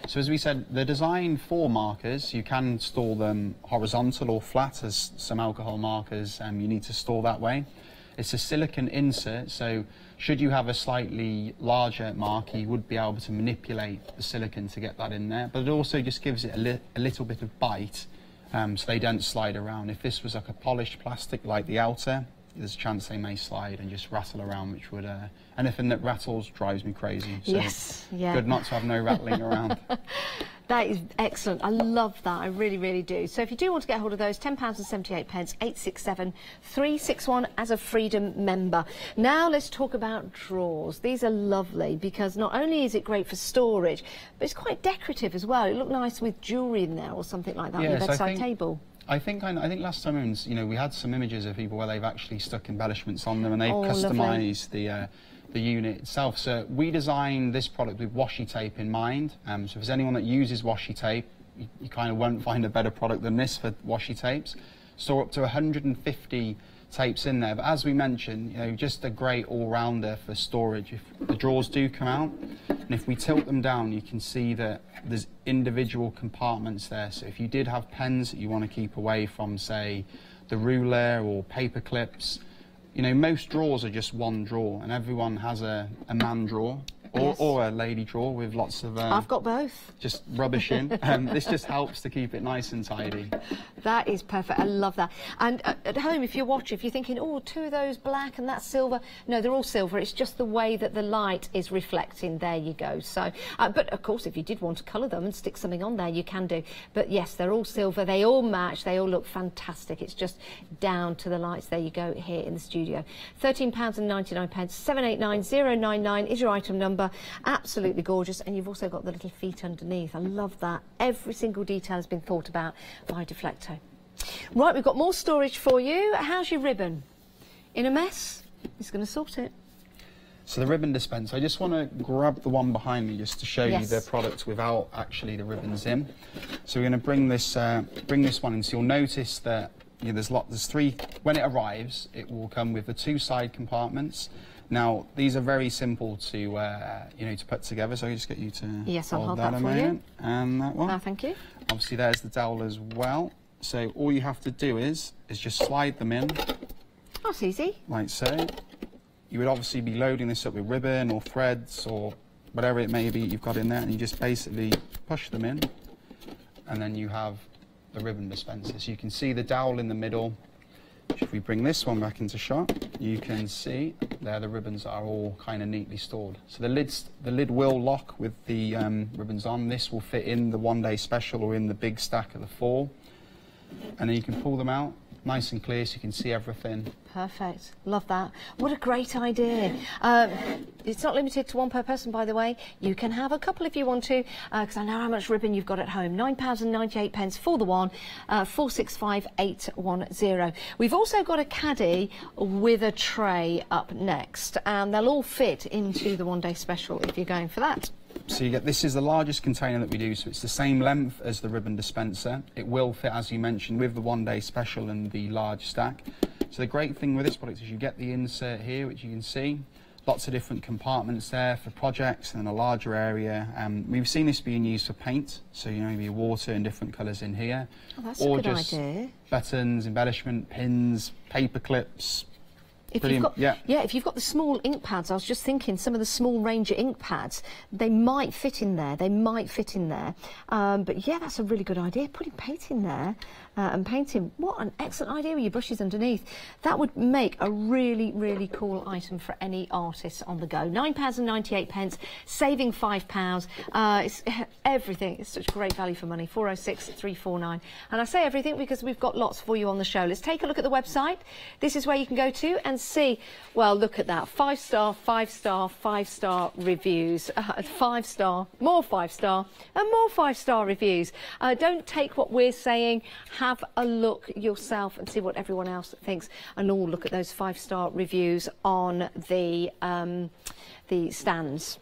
So as we said, they're designed for markers. You can store them horizontal or flat, as some alcohol markers, you need to store that way. It's a silicone insert, so should you have a slightly larger marker, you would be able to manipulate the silicone to get that in there. But it also just gives it a little bit of bite, so they don't slide around. If this was like a polished plastic like the outer, there's a chance they may slide and just rattle around, which would anything that rattles drives me crazy. So yes, yeah. Good not to have no rattling around. That is excellent. I love that. I really, really do. So if you do want to get hold of those, £10.78, 867 361 as a Freedom member. Now let's talk about drawers. These are lovely because not only is it great for storage, but it's quite decorative as well. It looked nice with jewellery in there or something like that on your bedside table. I think last time, we had some images of people where they've actually stuck embellishments on them, and they've customised the unit itself. So we designed this product with washi tape in mind. So if there's anyone that uses washi tape, you kind of won't find a better product than this for washi tapes. Store up to 150 tapes in there. But as we mentioned, just a great all-rounder for storage. If the drawers do come out, and if we tilt them down, you can see that there's individual compartments there. So if you did have pens that you want to keep away from, say, the ruler or paper clips, most drawers are just one drawer, and everyone has a man drawer. Or a lady drawer with lots of... I've got both. Just rubbish in. This just helps to keep it nice and tidy. That is perfect. I love that. And at home, if you're thinking, oh, two of those black and that's silver. No, they're all silver. It's just the way that the light is reflecting. There you go. So, but of course, if you did want to colour them and stick something on there, you can do. But yes, they're all silver. They all match. They all look fantastic. It's just down to the lights. There you go, here in the studio. £13.99, 789099 is your item number. Absolutely gorgeous, and you've also got the little feet underneath. I love that. Every single detail has been thought about by Deflecto. Right, we've got more storage for you. How's your ribbon? In a mess? He's going to sort it. So the ribbon dispenser, I just want to grab the one behind me just to show you the product without actually the ribbons in. So we're going to bring this one in. So you'll notice that there's three. When it arrives, it will come with the two side compartments. Now, these are very simple to to put together, so I'll just get you to hold that for you. And that one. Thank you. Obviously, there's the dowel as well. So all you have to do is just slide them in. That's easy. Like so. You would obviously be loading this up with ribbon or threads or whatever it may be you've got in there, and you just basically push them in, and then you have the ribbon dispenser. So you can see the dowel in the middle. If we bring this one back into shot, you can see there the ribbons are all kind of neatly stored. So the lid will lock with the ribbons on. This will fit in the one-day special or in the big stack of the 4. And then you can pull them out, nice and clear, so you can see everything. Perfect. Love that. What a great idea. It's not limited to one per person, by the way. You can have a couple if you want to, because I know how much ribbon you've got at home. £9.98 for the one, 465810. We've also got a caddy with a tray up next, and they'll all fit into the one-day special if you're going for that. So you get, this is the largest container that we do, so it's the same length as the ribbon dispenser. It will fit, as you mentioned, with the 1 day special and the large stack. So the great thing with this product is you get the insert here, which you can see. Lots of different compartments there for projects and a larger area. We've seen this being used for paint, so you know, maybe water in different colours in here. Oh, that's or a good just idea. Buttons, embellishment, pins, paper clips. If you've got, if you've got the small ink pads, I was just thinking some of the small Ranger ink pads, they might fit in there. They might fit in there. But yeah, that's a really good idea. Putting paint in there and painting. What an excellent idea with your brushes underneath. That would make a really, really cool item for any artist on the go. £9.98, saving £5. It's everything. It's such great value for money. 406 349. And I say everything because we've got lots for you on the show. Let's take a look at the website. This is where you can go to and see. Well, look at that. 5-star, 5-star, 5-star reviews. 5-star, more 5-star, and more 5-star reviews. Don't take what we're saying. Have a look yourself and see what everyone else thinks, and all look at those 5-star reviews on the stands.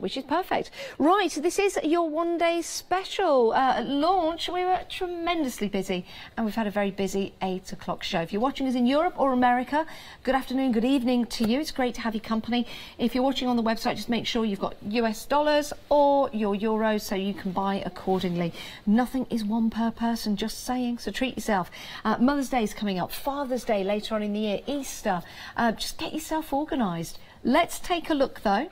Which is perfect. Right, this is your 1 day special. At launch, we were tremendously busy, and we've had a very busy 8 o'clock show. If you're watching us in Europe or America, good afternoon, good evening to you. It's great to have your company. If you're watching on the website, just make sure you've got US dollars or your euros so you can buy accordingly. Nothing is one per person, just saying, so treat yourself. Mother's Day is coming up, Father's Day later on in the year, Easter. Just get yourself organised. Let's take a look, though,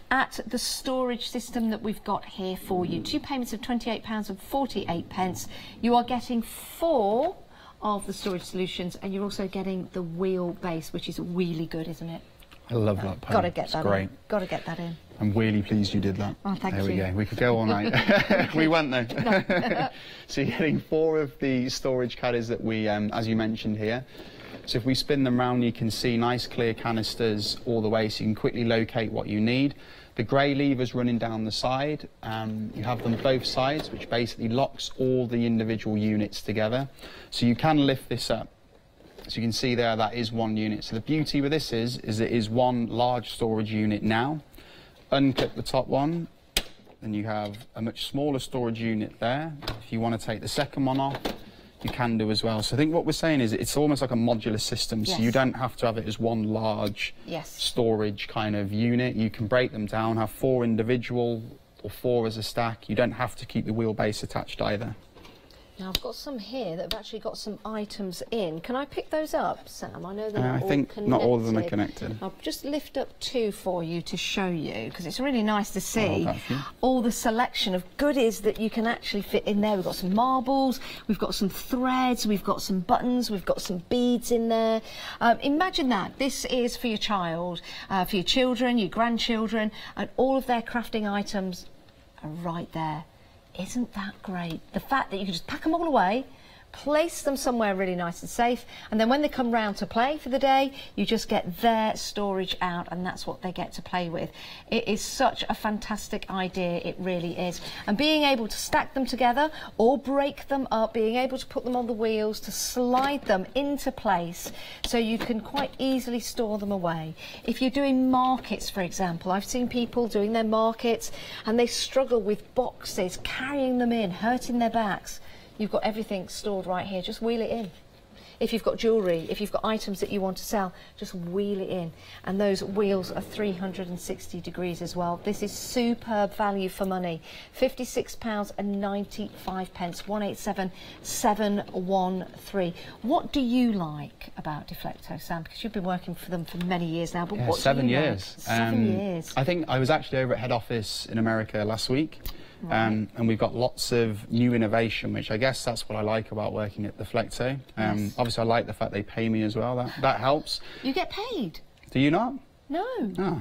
at the storage system that we've got here for you. 2 payments of £28.48. You are getting 4 of the storage solutions, and you're also getting the wheelbase, which is really good, isn't it? I love that pen. Gotta get that great. in. Gotta get that in. I'm really pleased you did that. Oh, thank you. There we go. We could go all night. We won't though. No. So you're getting 4 of the storage caddies that we, as you mentioned here. So if we spin them round, you can see nice clear canisters all the way, so you can quickly locate what you need. The grey levers running down the side, you have them both sides, which basically locks all the individual units together. So you can lift this up. So you can see there, that is 1 unit. So the beauty with this is it is 1 large storage unit now. Unclip the top one, then you have a much smaller storage unit there. If you want to take the second one off, you can do as well. So I think what we're saying is it's almost like a modular system, yes. So you don't have to have it as 1 large storage kind of unit. You can break them down, have 4 individual or 4 as a stack. You don't have to keep the wheelbase attached either. Now I've got some here that have actually got some items in. Can I pick those up, Sam? I know they're not all connected. I think not all of them are connected. I'll just lift up 2 for you to show you, because it's really nice to see all the selection of goodies that you can actually fit in there. We've got some marbles, we've got some threads, we've got some buttons, we've got some beads in there. Imagine that. This is for your child, for your children, your grandchildren, and all of their crafting items are right there. Isn't that great? The fact that you can just pack them all away, place them somewhere really nice and safe, and then when they come round to play for the day, you just get their storage out, and that's what they get to play with. It is such a fantastic idea, it really is. And being able to stack them together or break them up, being able to put them on the wheels, to slide them into place so you can quite easily store them away. If you're doing markets, for example, I've seen people doing their markets and they struggle with boxes, carrying them in, hurting their backs. You've got everything stored right here. Just wheel it in. If you've got jewellery, if you've got items that you want to sell, just wheel it in. And those wheels are 360 degrees as well. This is superb value for money. £56.95, 187713. What do you like about Deflecto, Sam? Because you've been working for them for many years now. But what 7 years. Like? 7 years. I think I was actually over at head office in America last week. Right. And we've got lots of new innovation, which I guess that's what I like about working at Deflecto. Obviously, I like the fact they pay me as well. That helps. You get paid? Do you not? No. Oh.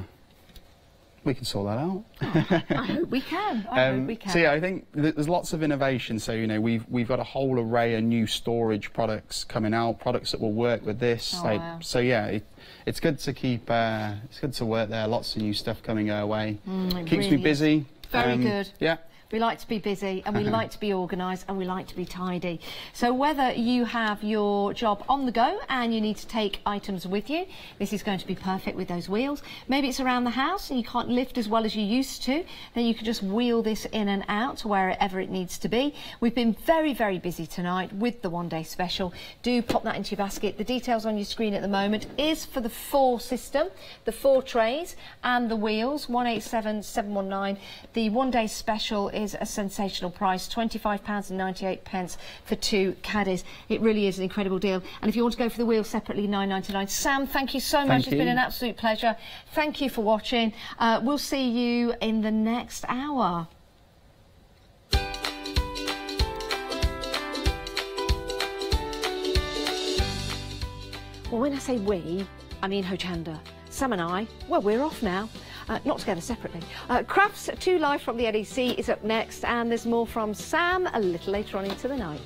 We can sort that out. Oh, I hope we can. I hope we can. So yeah, I think there's lots of innovation. So you know, we've got a whole array of new storage products coming out, products that will work with this. Oh, wow. So yeah, it's good to keep. It's good to work there. Lots of new stuff coming our way. Keeps me busy. Very good. Yeah. We like to be busy, and we like to be organised, and we like to be tidy. So whether you have your job on the go and you need to take items with you, this is going to be perfect with those wheels. Maybe it's around the house and you can't lift as well as you used to, then you can just wheel this in and out to wherever it needs to be. We've been very, very busy tonight with the one-day special. Do pop that into your basket. The details on your screen at the moment is for the 4 system, the 4 trays and the wheels, 187,719. The one-day special is a sensational price, £25.98 for 2 caddies. It really is an incredible deal. And if you want to go for the wheels separately, £9.99. Sam, thank you so much. It's been an absolute pleasure. Thank you for watching. We'll see you in the next hour. Well, when I say we, I mean Hochanda. Sam and I, well, we're off now. Not together, separately. Crafts 2 Live from the NEC is up next, and there's more from Sam a little later on into the night.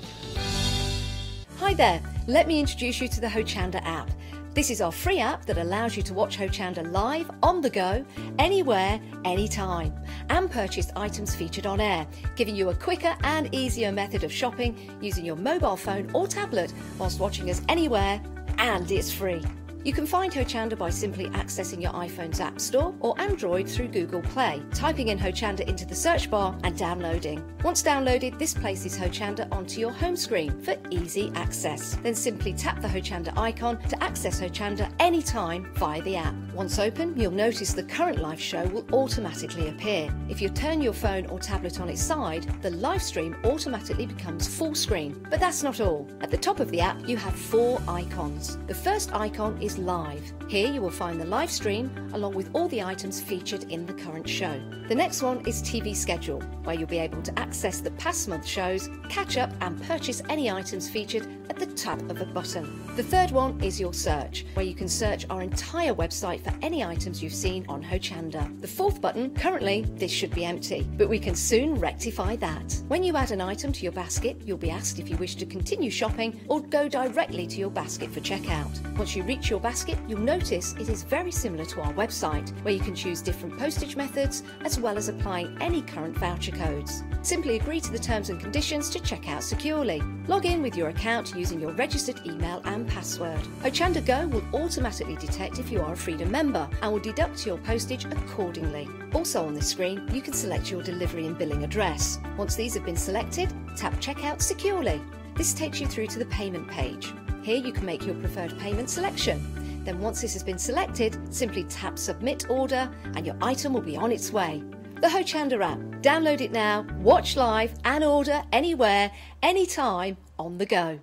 Hi there, let me introduce you to the Hochanda app. This is our free app that allows you to watch Hochanda live, on the go, anywhere, anytime, and purchase items featured on air, giving you a quicker and easier method of shopping using your mobile phone or tablet whilst watching us anywhere, and it's free. You can find Hochanda by simply accessing your iPhone's App Store or Android through Google Play, typing in Hochanda into the search bar and downloading. Once downloaded, this places Hochanda onto your home screen for easy access. Then simply tap the Hochanda icon to access Hochanda anytime via the app. Once open, you'll notice the current live show will automatically appear. If you turn your phone or tablet on its side, the live stream automatically becomes full screen. But that's not all. At the top of the app, you have 4 icons. The first icon is Live. Here you will find the live stream along with all the items featured in the current show. The next one is TV Schedule, where you'll be able to access the past month shows, catch up and purchase any items featured at the tap of a button. The third one is Your Search, where you can search our entire website for any items you've seen on Hochanda. The fourth button, currently this should be empty, but we can soon rectify that. When you add an item to your basket, you'll be asked if you wish to continue shopping or go directly to your basket for checkout. Once you reach your basket, you'll notice it is very similar to our website, where you can choose different postage methods as well as applying any current voucher codes. Simply agree to the terms and conditions to check out securely. Log in with your account using your registered email and password. Hochanda Go will automatically detect if you are a Freedom member and will deduct your postage accordingly. Also on the screen, you can select your delivery and billing address. Once these have been selected, tap Checkout securely. This takes you through to the payment page. Here you can make your preferred payment selection. Then once this has been selected, simply tap Submit Order and your item will be on its way. The Hochanda app. Download it now, watch live and order anywhere, anytime, on the go.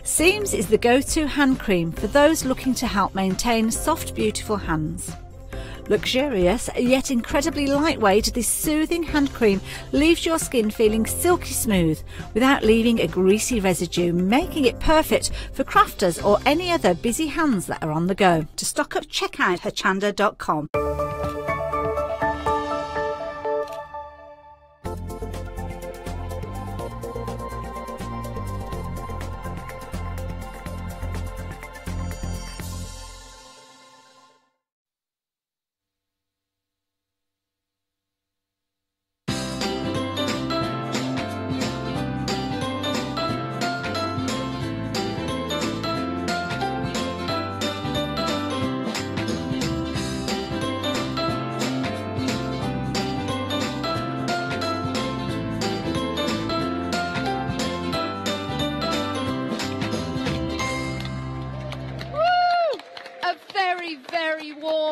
Seams is the go-to hand cream for those looking to help maintain soft, beautiful hands. Luxurious yet incredibly lightweight, this soothing hand cream leaves your skin feeling silky smooth without leaving a greasy residue, making it perfect for crafters or any other busy hands that are on the go. To stock up, check out hochanda.com.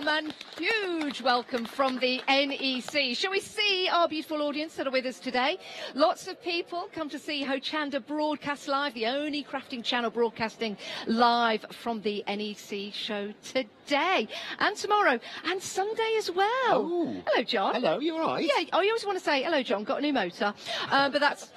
And huge welcome from the NEC. Shall we see our beautiful audience that are with us today? Lots of people come to see Hochanda broadcast live, the only crafting channel broadcasting live from the NEC show today and tomorrow and Sunday as well. Oh. Hello, John. Hello, you all right? Yeah, I always want to say, hello, John, got a new motor, but that's...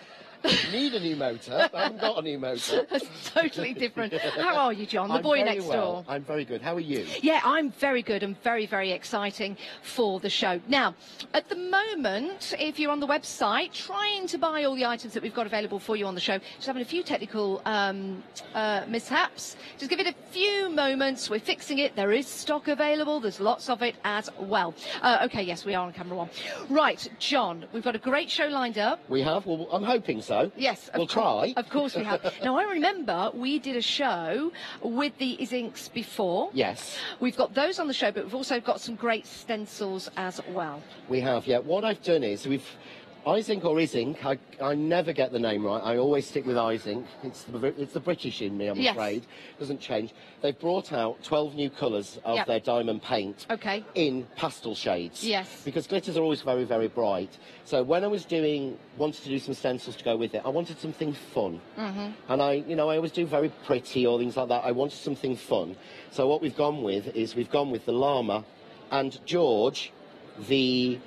Need a new motor, but I haven't got a new motor. That's totally different. How are you, John? The boy next door. I'm very good. How are you? Yeah, I'm very good and very, very exciting for the show. Now, at the moment, if you're on the website trying to buy all the items that we've got available for you on the show, just having a few technical mishaps. Just give it a few moments. We're fixing it. There is stock available. There's lots of it as well. Okay, yes, we are on camera one. Right, John, we've got a great show lined up. We have? Well, I'm hoping so. Yes. We'll try. Of course we have. Now, I remember we did a show with the inks before. Yes. We've got those on the show, but we've also got some great stencils as well. We have, yeah. What I've done is Isink or Isink, I never get the name right. I always stick with Isink. It's the British in me, I'm afraid. Doesn't change. They've brought out 12 new colours of their diamond paint in pastel shades. Yes. Because glitters are always very, very bright. So when I was wanted to do some stencils to go with it, I wanted something fun. And I always do very pretty or things like that. I wanted something fun. So what we've gone with is we've gone with the llama and George, the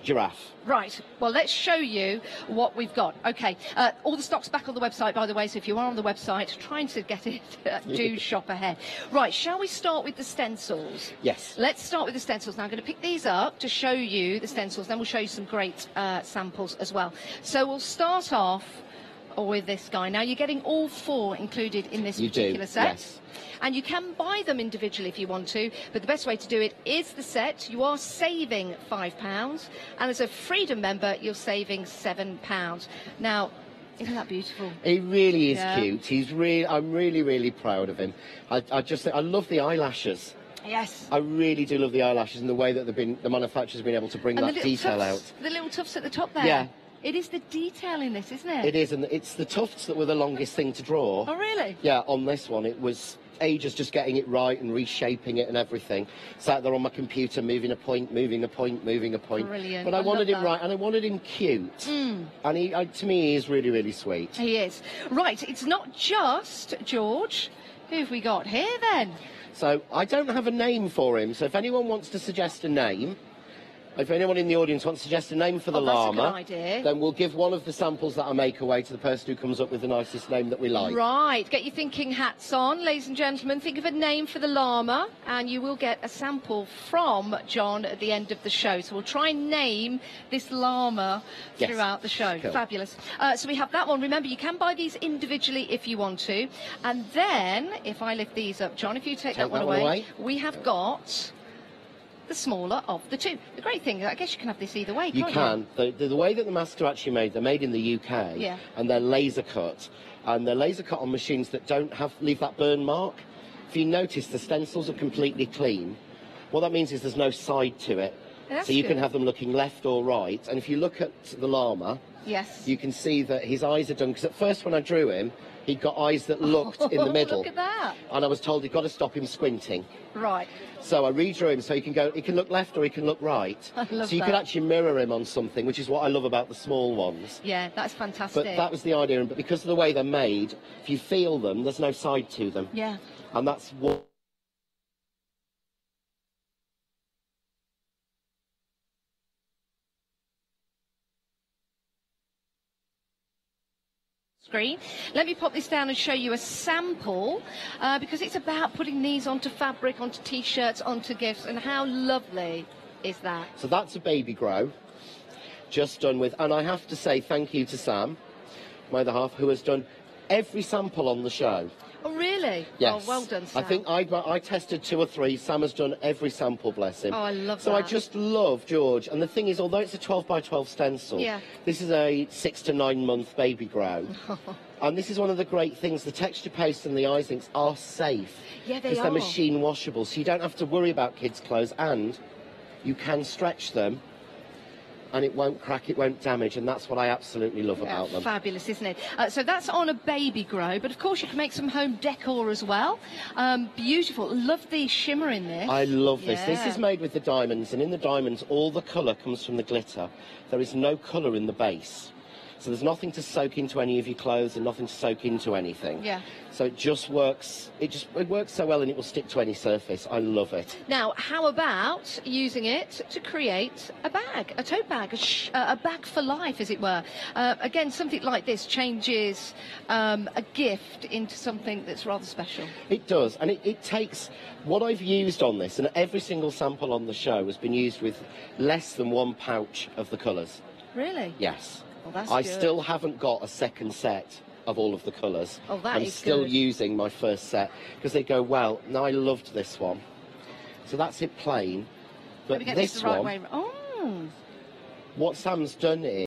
giraffe. Right, well, let's show you what we've got. Okay, all the stock's back on the website, by the way, so if you are on the website trying to get it, do shop ahead. Right, shall we start with the stencils? Yes. Let's start with the stencils. Now, I'm going to pick these up to show you the stencils, then we'll show you some great samples as well. So we'll start off with this guy. Now, you're getting all 4 included in this particular set. Yes. And you can buy them individually if you want to, but the best way to do it is the set. You are saving £5, and as a Freedom member, you're saving £7. Now, isn't that beautiful? He really is cute. I'm really, really proud of him. I love the eyelashes. Yes. I really do love the eyelashes and the way that the manufacturers have been able to bring that detail out. The little tufts at the top there. Yeah. It is the detail in this, isn't it? It is, and it's the tufts that were the longest thing to draw. Oh, really? Yeah, on this one, it was ages just getting it right and reshaping it and everything. Sat there on my computer, moving a point, moving a point, moving a point. Brilliant. But I wanted him right, and I wanted him cute. And to me, he is really, really sweet. He is. Right, it's not just George. Who have we got here, then? So, I don't have a name for him, so if anyone wants to suggest a name... If anyone in the audience wants to suggest a name for the llama, then we'll give one of the samples that I make away to the person who comes up with the nicest name that we like. Right. Get your thinking hats on, ladies and gentlemen. Think of a name for the llama, and you will get a sample from John at the end of the show. So we'll try and name this llama throughout the show. Cool. Fabulous. So we have that one. Remember, you can buy these individually if you want to. And then, if I lift these up, John, if you take that one away, we have got... the smaller of the 2. The great thing, I guess you can have this either way, can't you? The way that the masks are actually made, they're made in the UK, and they're laser cut. And they're laser cut on machines that don't leave that burn mark. If you notice, the stencils are completely clean. What that means is there's no side to it. So you can have them looking left or right. And if you look at the llama, you can see that his eyes are done, because at first when I drew him, he'd got eyes that looked in the middle. Look at that. And I was told you've got to stop him squinting. Right. So I redrew him so he can look left or he can look right. I love so you can actually mirror him on something, which is what I love about the small ones. Yeah, that's fantastic. But that was the idea. But because of the way they're made, if you feel them, there's no side to them. Yeah. And that's what... screen. Let me pop this down and show you a sample, because it's about putting these onto fabric, onto T-shirts, onto gifts, and how lovely is that? So that's a baby grow, just done with, and I have to say thank you to Sam, my other half, who has done every sample on the show. Oh, really? Yes. Oh, well done, Sam. I think I tested 2 or 3. Sam has done every sample, bless him. Oh, I love so that. I just love George. And the thing is, although it's a 12 by 12 stencil, this is a 6 to 9 month baby grow. And this is one of the great things. The texture paste and the eye inks are safe. Yeah, they are. Because they're machine washable, so you don't have to worry about kids' clothes, and you can stretch them. And it won't crack, it won't damage, and that's what I absolutely love about them. Fabulous, isn't it? So that's on a baby grow, but of course you can make some home decor as well. Beautiful. Love the shimmer in this. I love this. This is made with the diamonds, and in the diamonds all the colour comes from the glitter. There is no colour in the base. So there's nothing to soak into any of your clothes and nothing to soak into anything. Yeah. So it just works, it works so well and it will stick to any surface. I love it. Now, how about using it to create a bag, a tote bag, a bag for life, as it were? Again, something like this changes a gift into something that's rather special. It does, and it takes what I've used on this, and every single sample on the show has been used with less than 1 pouch of the colours. Really? Yes. Well, that's I good. still haven't got a second set of all of the colours. Oh, that I'm is still good. using my first set because they go, well, no, I loved this one. So that's it plain. But Let me get this the right one, way. Oh. what Sam's done is